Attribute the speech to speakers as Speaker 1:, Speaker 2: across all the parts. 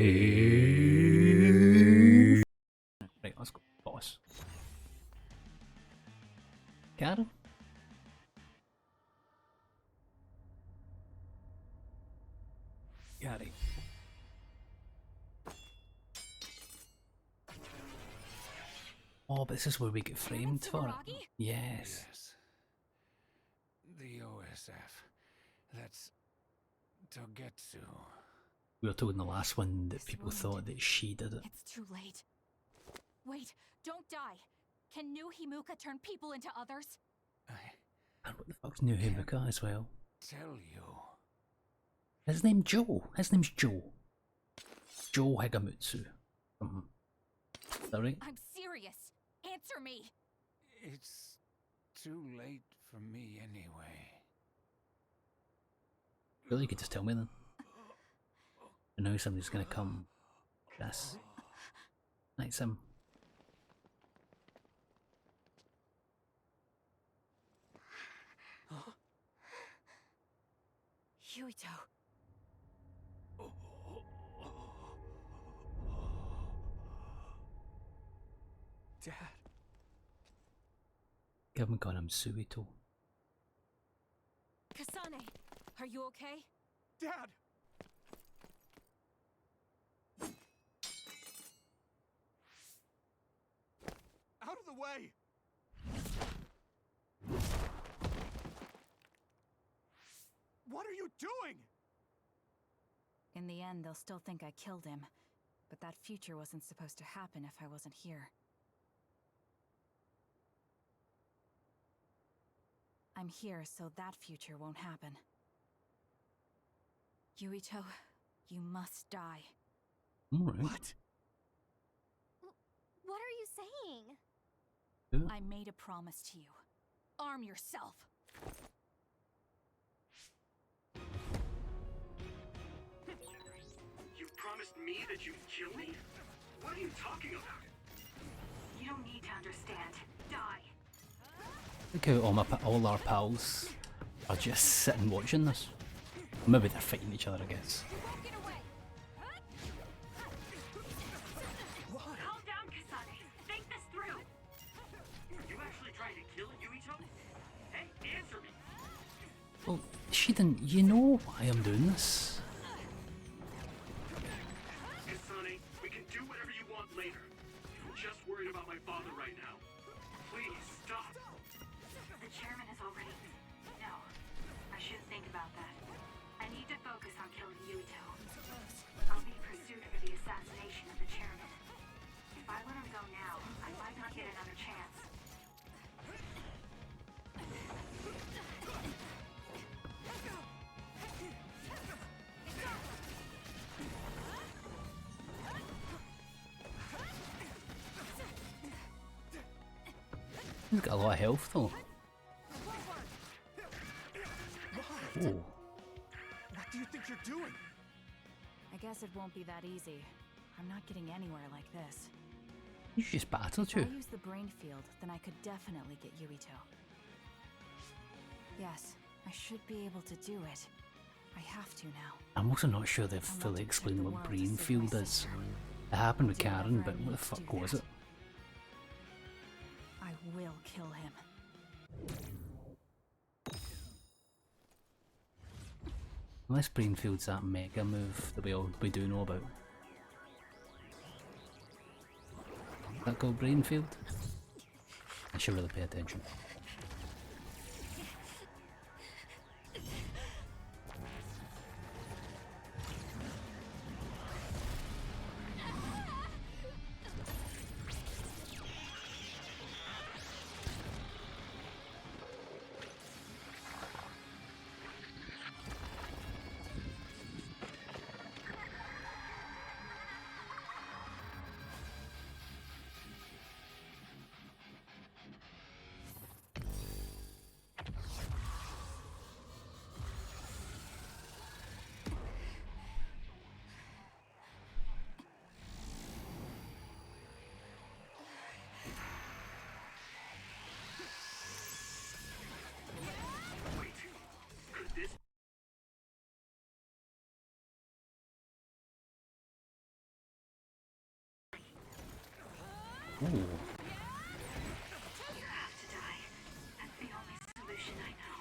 Speaker 1: Hey. Right, let's go. Boss. Karen? Gary. Oh, but this is where we get framed for it. Yes.
Speaker 2: The OSF. That's Togetsu.
Speaker 1: We were told in the last one that people thought that she did it.
Speaker 3: It's too late. Wait, don't die. Can new Himuka turn people into others?
Speaker 1: And what the fuck's New Himika as well?
Speaker 2: Tell you.
Speaker 1: His name's Joe. His name's Joe. Joe Higamutsu. Is that right?
Speaker 3: I'm serious. Answer me.
Speaker 2: It's too late for me anyway.
Speaker 1: Really, you could just tell me then. I know somebody's gonna come. Yes. Like some.
Speaker 3: Yuito.
Speaker 2: Dad.
Speaker 1: Give him call him Suito.
Speaker 3: Kasane, are you okay?
Speaker 2: Dad! Out of the way! What are you doing?
Speaker 3: In the end, they'll still think I killed him. But that future wasn't supposed to happen if I wasn't here. I'm here so that future won't happen. Yuito, you must die.
Speaker 1: Alright.
Speaker 2: What?
Speaker 4: What are you saying?
Speaker 1: Yeah.
Speaker 3: I made a promise to you. Arm yourself.
Speaker 5: You promised me that you'd kill me? What are you talking about?
Speaker 3: You don't need to understand. Die.
Speaker 1: Look how all our pals are just sitting watching this. Maybe they're fighting each other, I guess.
Speaker 3: You won't get away.
Speaker 5: Calm down, Kasane. Think this through. Are you actually trying to kill Yuito? Hey, answer me.
Speaker 1: Well, she didn't. You know why I'm doing this.
Speaker 5: Kasane, we can do whatever you want later. I'm just worried about my father right now. Please, stop.
Speaker 3: The chairman is already... No, I shouldn't think about that. I need to focus on killing Yuito. I'll be pursued for the assassination of the chairman. If I let him go now, I might not get another chance.
Speaker 1: He's got a lot of health though. Oh.
Speaker 2: What do you think you're doing?
Speaker 3: I guess it won't be that easy. I'm not getting anywhere like this.
Speaker 1: You just battered
Speaker 3: If I
Speaker 1: you.
Speaker 3: use the brain field, then I could definitely get Yuito. Yes, I should be able to do it. I have to now.
Speaker 1: I'm also not sure they've fully explained what brain field is. It happened with Karen, but what the fuck was it?
Speaker 3: I will kill him.
Speaker 1: Unless brain field's that mega move that we do know about. That called brain field? I should really pay attention. Ooh.
Speaker 3: You have to die. That's the only solution I know.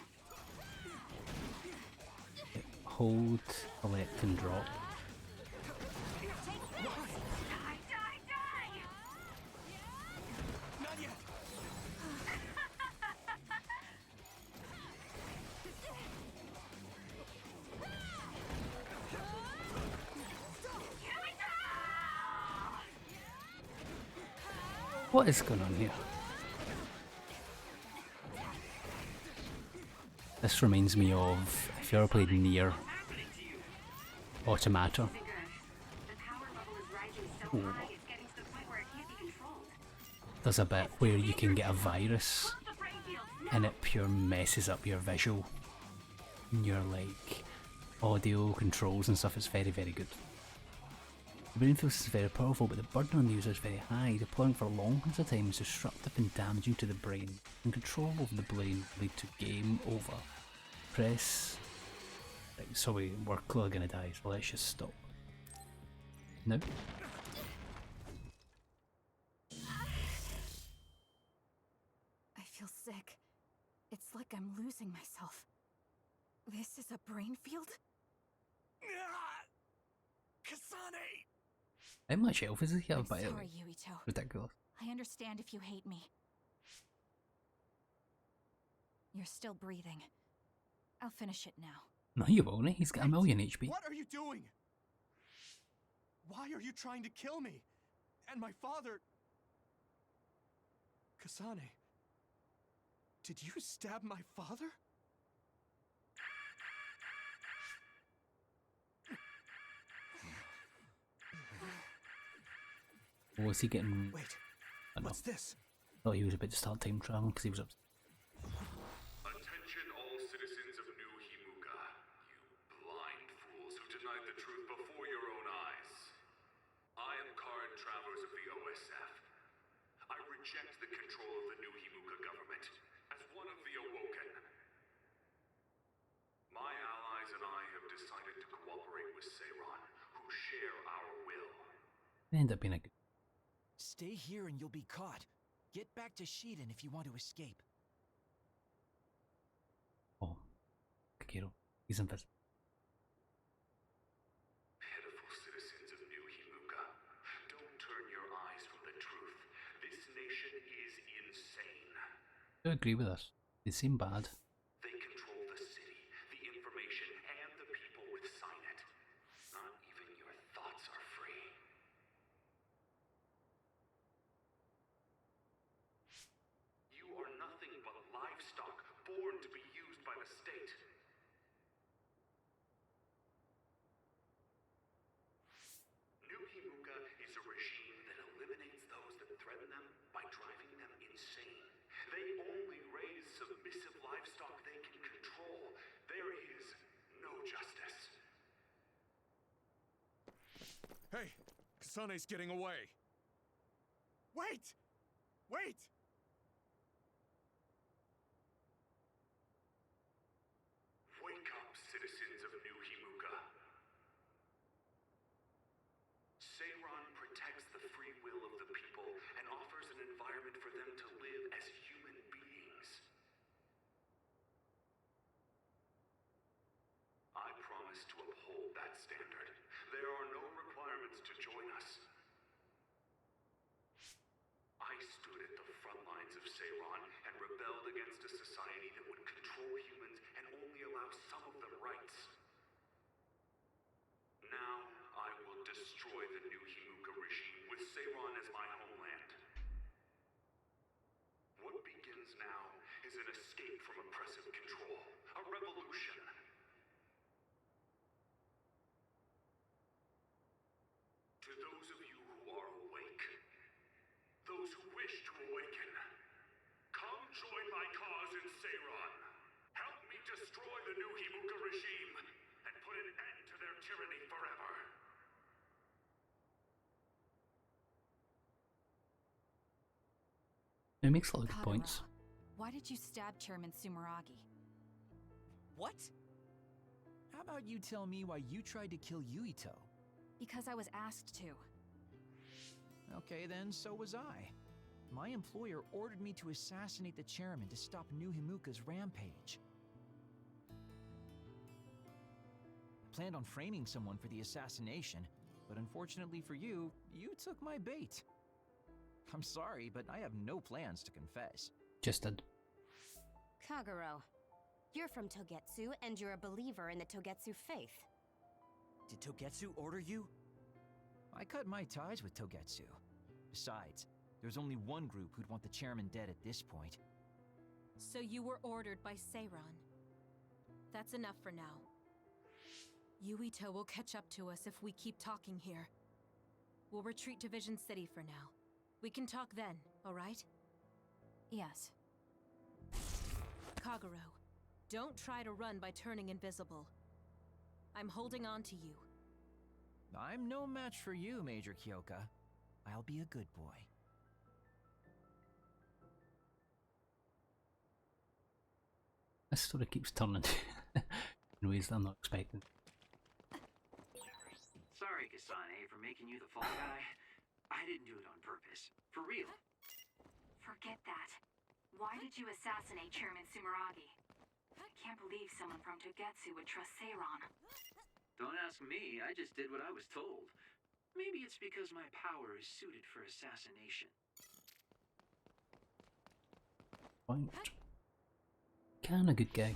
Speaker 1: Hold, select, and drop.
Speaker 3: Die, die, die!
Speaker 2: Not yet.
Speaker 1: What is going on here? This reminds me of, if you ever played Nier Automata.
Speaker 3: Good. The power level is rising so high, it's getting to the point where it can't be controlled.
Speaker 1: There's a bit where you can get a virus
Speaker 3: Close the brain field, now!
Speaker 1: and it pure messes up your visual and your like audio controls and stuff. It's very, very good. The brain field is very powerful, but the burden on the user is very high. Deploying for long periods of time is disruptive and damaging to the brain, and control over the brain lead to game over. Press. Right, sorry, we're clearly gonna die, so let's just stop. No?
Speaker 4: I feel sick. It's like I'm losing myself. This is a brain field?
Speaker 2: Kasane!
Speaker 1: How much health does he have,
Speaker 4: I'm
Speaker 1: by the way?
Speaker 4: sorry, Yuito.
Speaker 1: Ridiculous.
Speaker 4: I understand if you hate me. You're still breathing. I'll finish it now.
Speaker 1: No, you won't. He's got a million HP.
Speaker 2: What are you doing? Why are you trying to kill me? And my father... Kasane, did you stab my father?
Speaker 1: Or was he getting...
Speaker 2: Wait,
Speaker 1: I don't know.
Speaker 2: what's this?
Speaker 1: Thought he was about to start time traveling because he was up.
Speaker 6: Attention all citizens of New Himuka, you blind fools who denied the truth before your own eyes. I am current travelers of the OSF. I reject the control of the New Himuka government as one of the Awoken. My allies and I have decided to cooperate with Seiron, who share our will.
Speaker 1: It ended up being a good...
Speaker 7: Stay here and you'll be caught. Get back to Shiden if you want to escape.
Speaker 1: Oh, Kakiro. He's invisible.
Speaker 6: Pitiful citizens of New Himuka, don't turn your eyes from the truth. This nation is insane.
Speaker 1: I agree with us. They seem bad.
Speaker 6: They control the city, the information, and the people with Signet. Not even your thoughts are free. You are nothing but livestock, born to be used by the state. New Himuka is a regime that eliminates those that threaten them by driving them insane. They only raise submissive livestock they can control. There is no justice.
Speaker 2: Hey, Kasane's getting away. Wait! Wait!
Speaker 6: Wake up, citizens of New Himuka. Seiron protects the free will of the people and offers an environment for them to live as human beings. I promise to uphold that standard. There are no requirements to join us. I stood at the front lines of Seiron and rebelled against a society that would control humans and only allow some of them rights. Now, I will destroy the New Himuka regime with Seiron as my homeland. What begins now is an escape from oppressive control, a revolution. To those of you who are awake, those who wish to awaken, come join my cause in Seiron. Help me destroy the New Himuka regime and put an end to their tyranny forever.
Speaker 1: It makes a lot of good points.
Speaker 4: Why did you stab Chairman Sumeragi?
Speaker 7: What? How about you tell me why you tried to kill Yuito?
Speaker 4: Because I was asked to.
Speaker 7: Okay then, so was I. my employer ordered me to assassinate the chairman to stop New Himuka's rampage. I planned on framing someone for the assassination, but unfortunately for you, you took my bait. I'm sorry, but I have no plans to confess.
Speaker 1: Just did.
Speaker 8: Kagero, you're from Togetsu and you're a believer in the Togetsu faith.
Speaker 9: Did Togetsu order you?
Speaker 7: I cut my ties with Togetsu. Besides, there's only one group who'd want the chairman dead at this point.
Speaker 4: So you were ordered by Seiran. That's enough for now. Yuito will catch up to us if we keep talking here. We'll retreat to Vision City for now. We can talk then, alright? Yes. Kagero, don't try to run by turning invisible. I'm holding on to you.
Speaker 7: I'm no match for you, Major Kyoka. I'll be a good boy.
Speaker 1: This story keeps turning in ways that I'm not expecting.
Speaker 5: Sorry, Kasane, for making you the fall guy. I didn't do it on purpose. For real.
Speaker 3: Forget that. Why did you assassinate Chairman Sumeragi? I can't believe someone from Togetsu would trust Seiran.
Speaker 5: Don't ask me, I just did what I was told. Maybe it's because my power is suited for assassination.
Speaker 1: Point. Kinda good guy.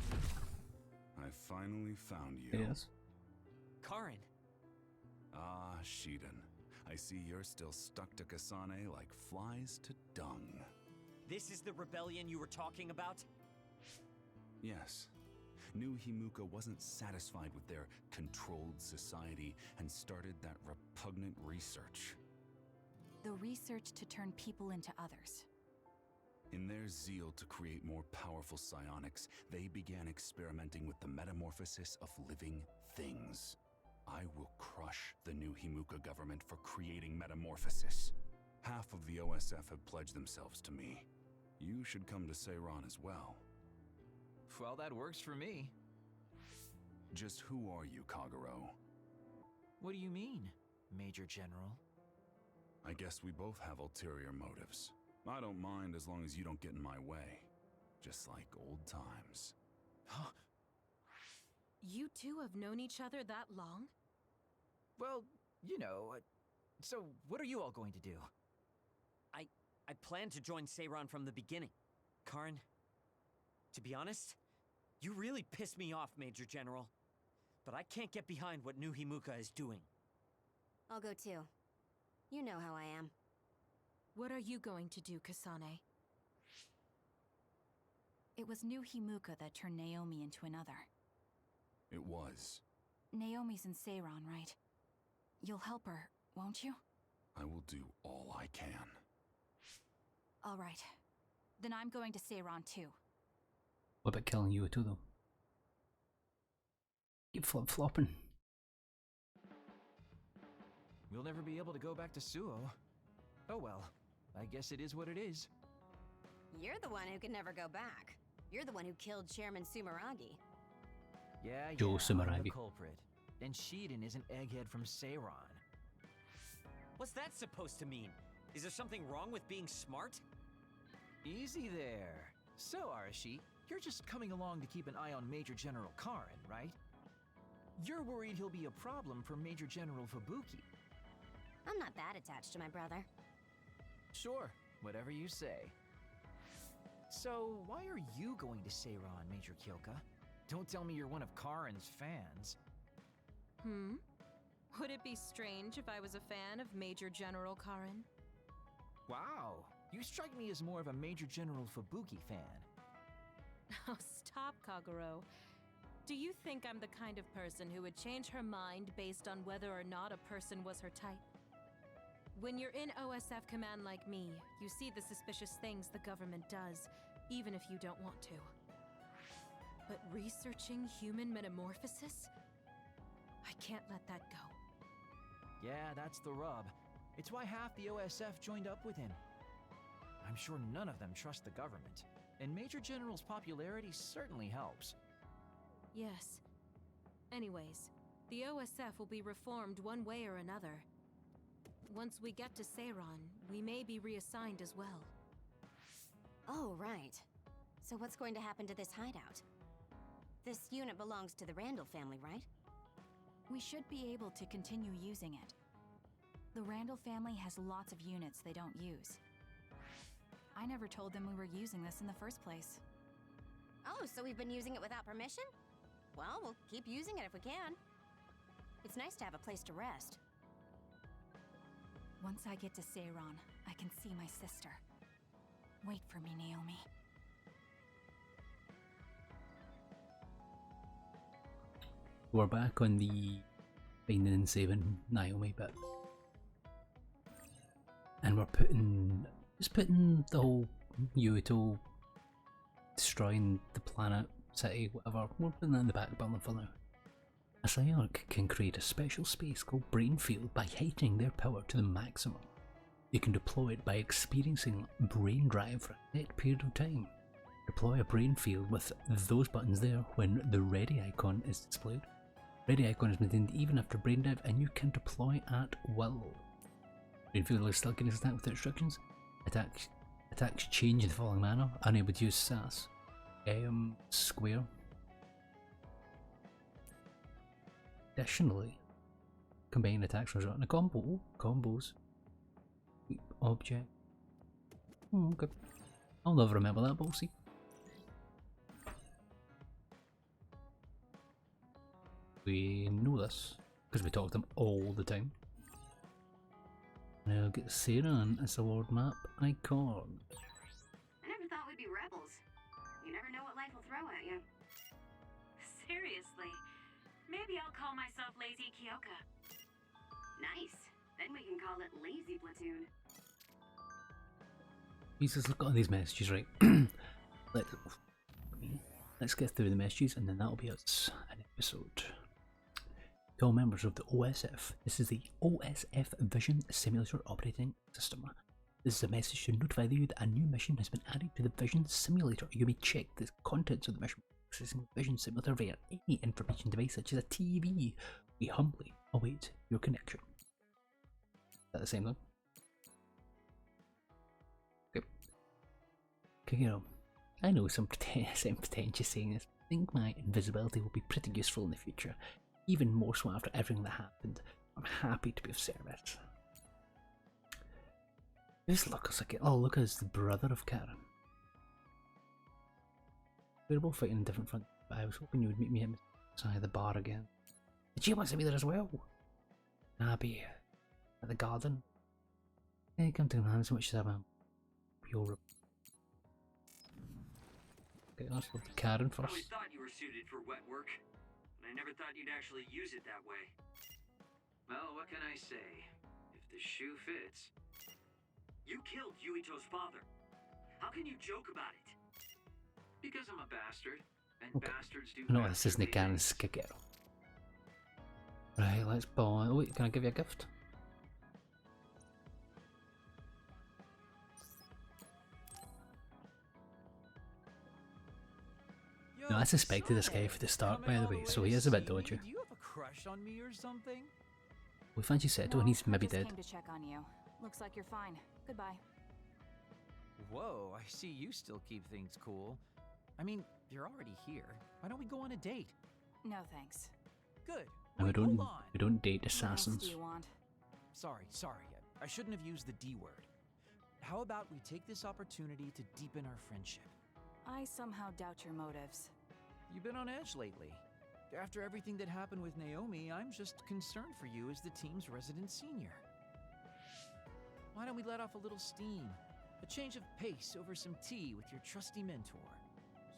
Speaker 6: I finally found you.
Speaker 1: Yes.
Speaker 9: Karin.
Speaker 6: Ah, Shiden. I see you're still stuck to Kasane like flies to dung.
Speaker 9: This is the rebellion you were talking about?
Speaker 6: Yes. New Himuka wasn't satisfied with their controlled society and started that repugnant research.
Speaker 4: The research to turn people into others.
Speaker 6: In their zeal to create more powerful psionics, they began experimenting with the metamorphosis of living things. I will crush the New Himuka government for creating metamorphosis. Half of the OSF have pledged themselves to me. You should come to Seiran as well.
Speaker 7: Well, that works for me.
Speaker 6: Just who are you, Kagero?
Speaker 7: What do you mean, Major General?
Speaker 6: I guess we both have ulterior motives. I don't mind as long as you don't get in my way. Just like old times.
Speaker 4: You two have known each other that long?
Speaker 7: Well, you know, so what are you all going to do?
Speaker 9: I planned to join Seiran from the beginning. Karin, to be honest, you really piss me off, Major General. But I can't get behind what New Himuka is doing.
Speaker 8: I'll go too. You know how I am.
Speaker 4: What are you going to do, Kasane? It was New Himuka that turned Naomi into another.
Speaker 6: It was.
Speaker 4: Naomi's in Seiran, right? You'll help her, won't you?
Speaker 6: I will do all I can.
Speaker 4: All right. Then I'm going to Seiran too.
Speaker 1: What about killing Yuito though? Keep flip-flopping.
Speaker 7: We'll never be able to go back to Suo. Oh well, I guess it is what it is.
Speaker 8: You're the one who can never go back. You're the one who killed Chairman Sumeragi.
Speaker 7: Yeah,
Speaker 1: Joe
Speaker 7: I'm
Speaker 1: Sumeragi.
Speaker 7: the culprit. And Shiden is an egghead from Seiran.
Speaker 9: What's that supposed to mean? Is there something wrong with being smart?
Speaker 7: Easy there. So, Arashi, you're just coming along to keep an eye on Major General Karin, right? You're worried he'll be a problem for Major General Fubuki.
Speaker 8: I'm not that attached to my brother.
Speaker 7: Sure, whatever you say. So, why are you going to Seiran, Major Kyoka? Don't tell me you're one of Karin's fans.
Speaker 4: Would it be strange if I was a fan of Major General Karin?
Speaker 7: Wow, you strike me as more of a Major General Fubuki fan.
Speaker 4: Oh, stop, Kagero. Do you think I'm the kind of person who would change her mind based on whether or not a person was her type? When you're in OSF command like me, you see the suspicious things the government does, even if you don't want to. But researching human metamorphosis? I can't let that go.
Speaker 7: Yeah, that's the rub. It's why half the OSF joined up with him. I'm sure none of them trust the government, and Major General's popularity certainly helps.
Speaker 4: Yes. Anyways, the OSF will be reformed one way or another. Once we get to Seiran, we may be reassigned as well.
Speaker 8: Oh, right. So what's going to happen to this hideout? This unit belongs to the Randall family, right?
Speaker 10: We should be able to continue using it. The Randall family has lots of units they don't use. I never told them we were using this in the first place.
Speaker 8: Oh, so we've been using it without permission? Well, we'll keep using it if we can. It's nice to have a place to rest.
Speaker 10: Once I get to Seiron, I can see my sister. Wait for me, Naomi.
Speaker 1: We're back on the finding and saving Naomi bit. And we're putting the whole Yuito destroying the planet, city, whatever, we're putting that in the back burner for now. A Psyarch can create a special space called Brain Field by heightening their power to the maximum. You can deploy it by experiencing brain drive for a set period of time. Deploy a brain field with those buttons there when the ready icon is displayed. Ready icon is maintained even after brain drive and you can deploy at will. Brain field is still getting attacked with instructions. Attacks change in the following manner. Unable to use SAS. Square. Additionally, combine attacks result in a combo. Ooh, combos. Object. Okay. I'll never remember that, but we'll see. We know this because we talk to them all the time. Now get Seiron as a world map icon.
Speaker 3: I never thought we'd be rebels. You never know what life will throw at you. Seriously, maybe I'll call myself Lazy Kyoka. Nice. Then we can call it Lazy Platoon.
Speaker 1: Jesus, look at all these messages, right? Let's get through the messages and then that'll be us, an episode. To all members of the OSF, this is the OSF Vision Simulator Operating System. This is a message to notify you that a new mission has been added to the Vision Simulator. You may check the contents of the mission by accessing the Vision Simulator via any information device such as a TV. We humbly await your connection. Is that the same thing? Okay. Okay, you know, I know some pretentious saying this. I think my invisibility will be pretty useful in the future. Even more so after everything that happened. I'm happy to be of service. Who's Lucas again? Oh, Lucas, the brother of Karen. We were both fighting in different fronts, but I was hoping you would meet me inside the bar again. Did you want to be there as well? Abby, at the garden. Hey, come to hand as much as I'm pure. Okay, let's go to Karen
Speaker 5: I always
Speaker 1: first.
Speaker 5: thought you were suited for wet work, but I never thought you'd actually use it that way. Well, what can I say? If the shoe fits. You killed Yuito's father. How can you joke about it? Because I'm a bastard, and bastards do.
Speaker 1: No, this isn't Karen's Skigero. Right, let's buy. Oh, wait, can I give you a gift? No, I suspected this guy for the start, by the way, so he is a bit dodgy.
Speaker 7: Do you have a crush on me or something?
Speaker 1: We fancy Seto and he's maybe dead.
Speaker 10: Came to check on you. Looks like you're fine. Goodbye.
Speaker 7: Whoa, I see you still keep things cool. I mean, you're already here. Why don't we go on a date?
Speaker 10: No thanks.
Speaker 7: Good.
Speaker 1: And
Speaker 7: Wait, hold on.
Speaker 1: we don't date
Speaker 10: What else
Speaker 1: assassins.
Speaker 10: do you want?
Speaker 7: Sorry. I shouldn't have used the D word. How about we take this opportunity to deepen our friendship?
Speaker 10: I somehow doubt your motives.
Speaker 7: You've been on edge lately. After everything that happened with Naomi, I'm just concerned for you as the team's resident senior. Why don't we let off a little steam? A change of pace over some tea with your trusty mentor.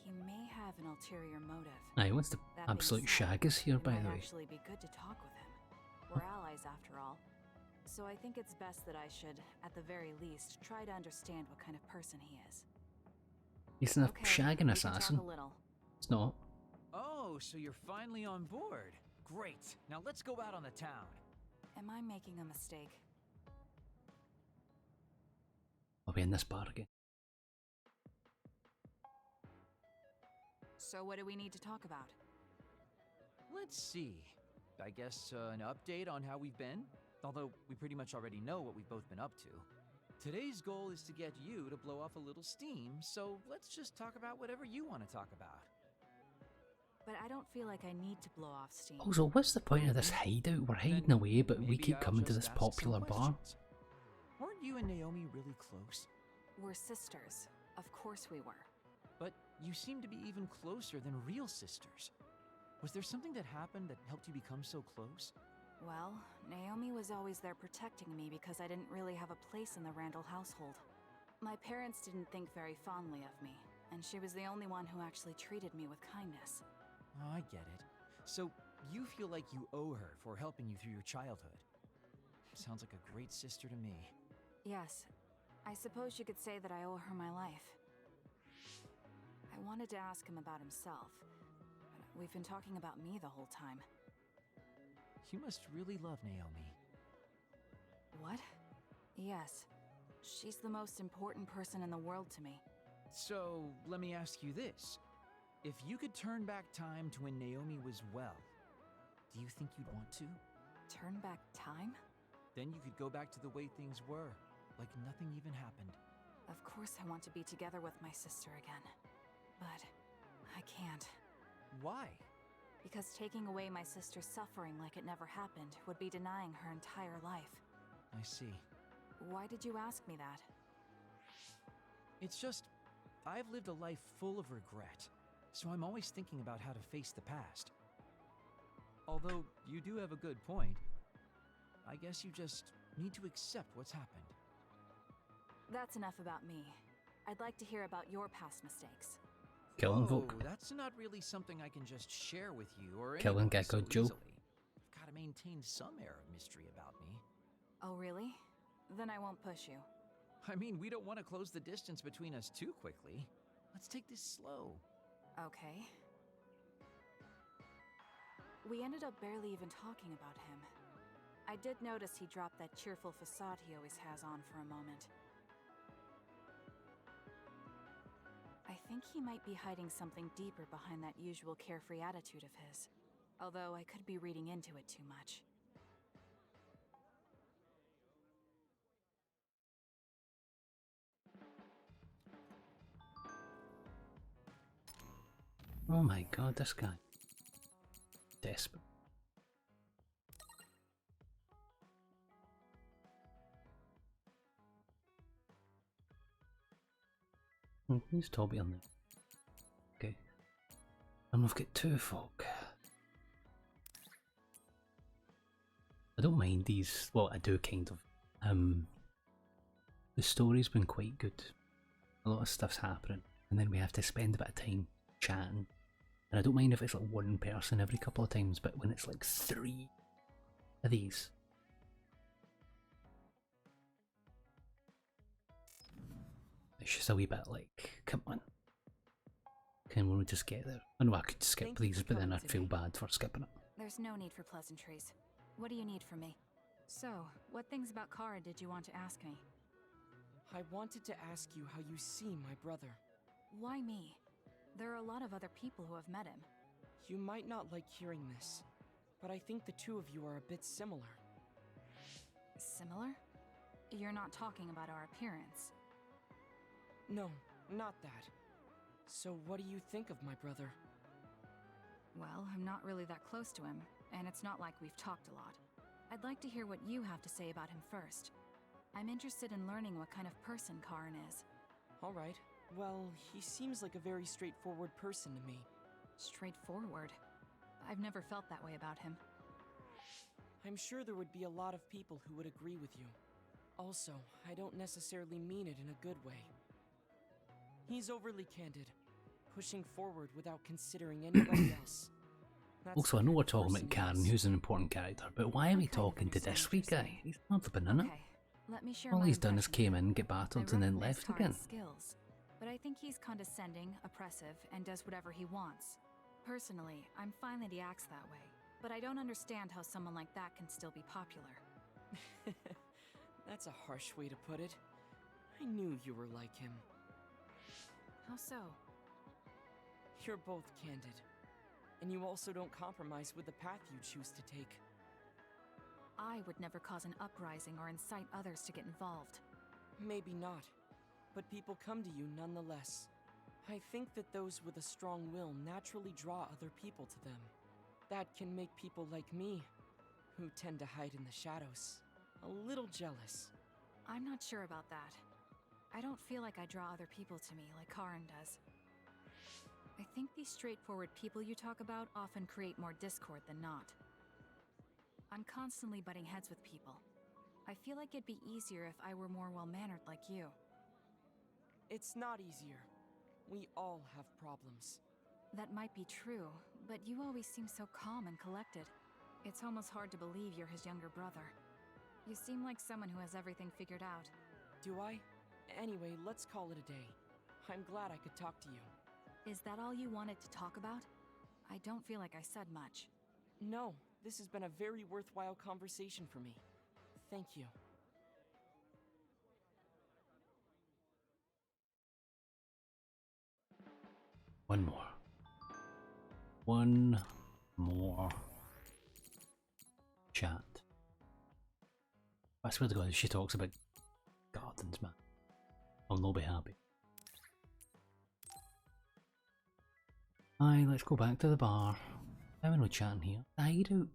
Speaker 10: He may have an ulterior motive.
Speaker 1: Aye, what's the
Speaker 10: That being
Speaker 1: absolute
Speaker 10: said,
Speaker 1: shag is here,
Speaker 10: it
Speaker 1: by
Speaker 10: might
Speaker 1: the way.
Speaker 10: actually be good to talk with him. We're allies after all. So I think it's best that I should, at the very least, try to understand what kind of person he is.
Speaker 1: He's not
Speaker 10: Okay,
Speaker 1: shagging
Speaker 10: we can talk
Speaker 1: assassin.
Speaker 10: a little.
Speaker 1: It's not.
Speaker 7: Oh, so you're finally on board. Great. Now let's go out on the town.
Speaker 10: Am I making a mistake?
Speaker 1: I'll be in this bar again.
Speaker 10: So what do we need to talk about?
Speaker 7: Let's see. I guess an update on how we've been? Although we pretty much already know what we've both been up to. Today's goal is to get you to blow off a little steam, so let's just talk about whatever you want to talk about.
Speaker 10: But I don't feel like I need to blow off steam.
Speaker 1: Also, what's the point of this hideout? We're hiding away, but we keep coming to this popular bar.
Speaker 7: Weren't you and Naomi really close?
Speaker 10: We're sisters. Of course we were.
Speaker 7: But you seem to be even closer than real sisters. Was there something that happened that helped you become so close?
Speaker 10: Well, Naomi was always there protecting me because I didn't really have a place in the Randall household. My parents didn't think very fondly of me, and she was the only one who actually treated me with kindness.
Speaker 7: Oh, I get it. So, you feel like you owe her for helping you through your childhood. Sounds like a great sister to me.
Speaker 10: Yes, I suppose you could say that I owe her my life. I wanted to ask him about himself, but we've been talking about me the whole time.
Speaker 7: You must really love Naomi.
Speaker 10: What? Yes. She's the most important person in the world to me.
Speaker 7: So, let me ask you this. If you could turn back time to when Naomi was well, do you think you'd want to?
Speaker 10: Turn back time?
Speaker 7: Then you could go back to the way things were, like nothing even happened.
Speaker 10: Of course I want to be together with my sister again. But I can't.
Speaker 7: Why?
Speaker 10: Because taking away my sister's suffering like it never happened would be denying her entire life.
Speaker 7: I see.
Speaker 10: Why did you ask me that?
Speaker 7: It's just, I've lived a life full of regret, so I'm always thinking about how to face the past. Although, you do have a good point. I guess you just need to accept what's happened.
Speaker 10: That's enough about me. I'd like to hear about your past mistakes.
Speaker 1: Killing folk.
Speaker 7: That's not really something I can just share with you or
Speaker 1: Killing
Speaker 7: anyone
Speaker 1: Gecko
Speaker 7: so
Speaker 1: Joe.
Speaker 7: easily. I've got to maintain some air of mystery about me.
Speaker 10: Oh, really? Then I won't push you.
Speaker 7: I mean, we don't want to close the distance between us too quickly. Let's take this slow.
Speaker 10: Okay. We ended up barely even talking about him. I did notice he dropped that cheerful facade he always has on for a moment. I think he might be hiding something deeper behind that usual carefree attitude of his. Although I could be reading into it too much.
Speaker 1: Oh my god, this guy. Desperate. Who's Toby on there? Okay. And we've got two folk. I don't mind these. Well, I do kind of. The story's been quite good. A lot of stuff's happening, and then we have to spend a bit of time chatting. And I don't mind if it's like one person every couple of times, but when it's like 3 of these. It's just a wee bit like, come on. Can we just get there? I know I could skip these, but then I'd feel bad for skipping it.
Speaker 10: There's no need for pleasantries. What do you need from me? So, what things about Kara did you want to ask me?
Speaker 11: I wanted to ask you how you see my brother.
Speaker 10: Why me? There are a lot of other people who have met him.
Speaker 11: You might not like hearing this, but I think the two of you are a bit similar.
Speaker 10: Similar? You're not talking about our appearance.
Speaker 11: No, not that. So what do you think of my brother?
Speaker 10: Well, I'm not really that close to him, and it's not like we've talked a lot. I'd like to hear what you have to say about him first. I'm interested in learning what kind of person Karin is.
Speaker 11: Alright. Well, he seems like a very straightforward person to me.
Speaker 10: Straightforward? I've never felt that way about him.
Speaker 11: I'm sure there would be a lot of people who would agree with you. Also, I don't necessarily mean it in a good way. He's overly candid, pushing forward without considering anybody else.
Speaker 1: Also, I know we're talking about Karen, who's an important character, but why are we talking to this wee guy? He's not been in it.
Speaker 10: Let me share
Speaker 1: All
Speaker 10: my
Speaker 1: he's done is
Speaker 10: impression.
Speaker 1: came in, get battled, and then left again.
Speaker 10: Skills, but I think he's condescending, oppressive, and does whatever he wants. Personally, I'm fine that he acts that way, but I don't understand how someone like that can still be popular.
Speaker 11: That's a harsh way to put it. I knew you were like him.
Speaker 10: How so?
Speaker 11: You're both candid. And you also don't compromise with the path you choose to take.
Speaker 10: I would never cause an uprising or incite others to get involved.
Speaker 11: Maybe not, but people come to you nonetheless. I think that those with a strong will naturally draw other people to them. That can make people like me, who tend to hide in the shadows, a little jealous.
Speaker 10: I'm not sure about that. I don't feel like I draw other people to me like Karin does. I think these straightforward people you talk about often create more discord than not. I'm constantly butting heads with people. I feel like it'd be easier if I were more well-mannered like you.
Speaker 11: It's not easier. We all have problems.
Speaker 10: That might be true, but you always seem so calm and collected. It's almost hard to believe you're his younger brother. You seem like someone who has everything figured out.
Speaker 11: Do I? Anyway, let's call it a day. I'm glad I could talk to you.
Speaker 10: Is that all you wanted to talk about? I don't feel like I said much.
Speaker 11: No, this has been a very worthwhile conversation for me. Thank you.
Speaker 1: One more. One more chat. I swear to God, if she talks about gardens, man, I'll not be happy. Aye, let's go back to the bar. I'm no chatting here. The hideout.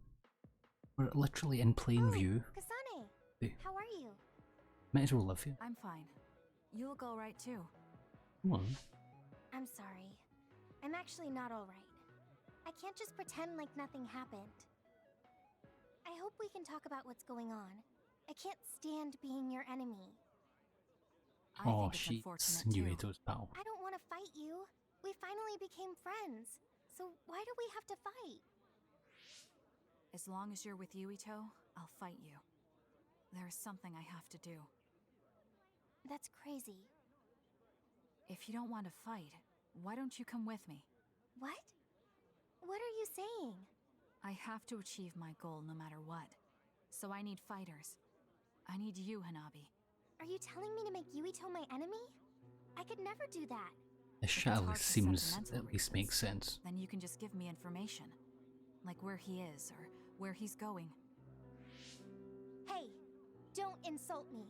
Speaker 1: We're literally in plain view.
Speaker 8: Kasane,
Speaker 1: Hey.
Speaker 8: how are you?
Speaker 1: Might as well live here.
Speaker 10: I'm fine. You look alright too.
Speaker 1: Come on.
Speaker 8: I'm sorry. I'm actually not alright. I can't just pretend like nothing happened. I hope we can talk about what's going on. I can't stand being your enemy.
Speaker 1: Oh, she's Yuito's pal.
Speaker 8: I don't want to fight you. We finally became friends. So why do we have to fight?
Speaker 10: As long as you're with Yuito, I'll fight you. There is something I have to do.
Speaker 8: That's crazy.
Speaker 10: If you don't want to fight, why don't you come with me?
Speaker 8: What? What are you saying?
Speaker 10: I have to achieve my goal no matter what. So I need fighters. I need you, Hanabi.
Speaker 8: Are you telling me to make Yuito my enemy? I could never do that.
Speaker 1: The shadow seems at least makes sense.
Speaker 10: Then you can just give me information. Like where he is, or where he's going.
Speaker 8: Hey, don't insult me.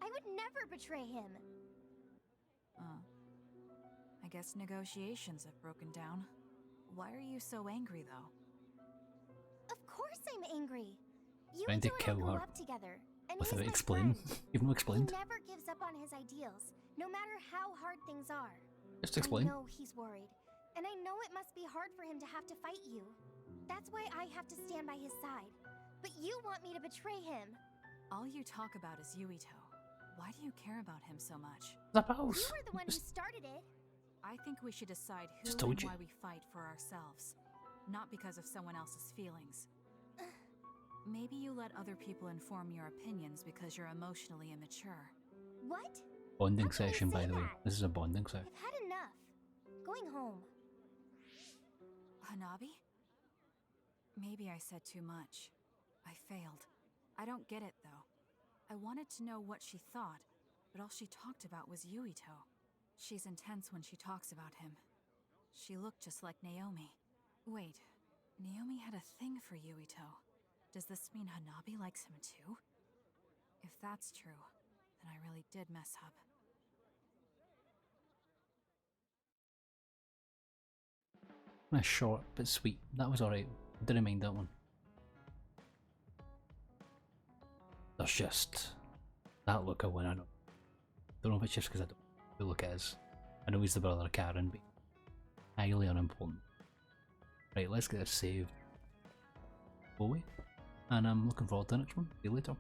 Speaker 8: I would never betray him.
Speaker 10: I guess negotiations have broken down. Why are you so angry, though?
Speaker 8: Of course I'm angry.
Speaker 1: Trying to
Speaker 8: Yuito
Speaker 1: kill
Speaker 8: and I grew
Speaker 1: her
Speaker 8: up together, and
Speaker 1: without
Speaker 8: he's my
Speaker 1: explaining.
Speaker 8: friend.
Speaker 1: You've not explained.
Speaker 8: He never gives up on his ideals, no matter how hard things are.
Speaker 1: Just explain.
Speaker 8: I know he's worried, and I know it must be hard for him to have to fight you. That's why I have to stand by his side. But you want me to betray him.
Speaker 10: All you talk about is Yuito. Why do you care about him so much?
Speaker 1: The pals.
Speaker 8: You were the one who started it.
Speaker 10: I think we should decide who
Speaker 1: Just told
Speaker 10: and
Speaker 1: you.
Speaker 10: why we fight for ourselves, not because of someone else's feelings. Maybe you let other people inform your opinions because you're emotionally immature.
Speaker 8: What?
Speaker 1: Bonding
Speaker 8: How can you
Speaker 1: session, by
Speaker 8: say
Speaker 1: the way.
Speaker 8: that?
Speaker 1: This is a bonding session.
Speaker 8: I've had enough. Going home.
Speaker 10: Hanabi? Maybe I said too much. I failed. I don't get it, though. I wanted to know what she thought, but all she talked about was Yuito. She's intense when she talks about him. She looked just like Naomi. Wait, Naomi had a thing for Yuito. Does this mean Hanabi likes him too? If that's true, then I really did mess up.
Speaker 1: Nice short, but sweet. That was alright. Didn't mind that one. There's just that look of one. I don't know if it's just because I don't know who the look is. I know he's the brother of Karen, but highly unimportant. Right, let's get this saved. Will we? And I'm looking forward to the next one. See you later.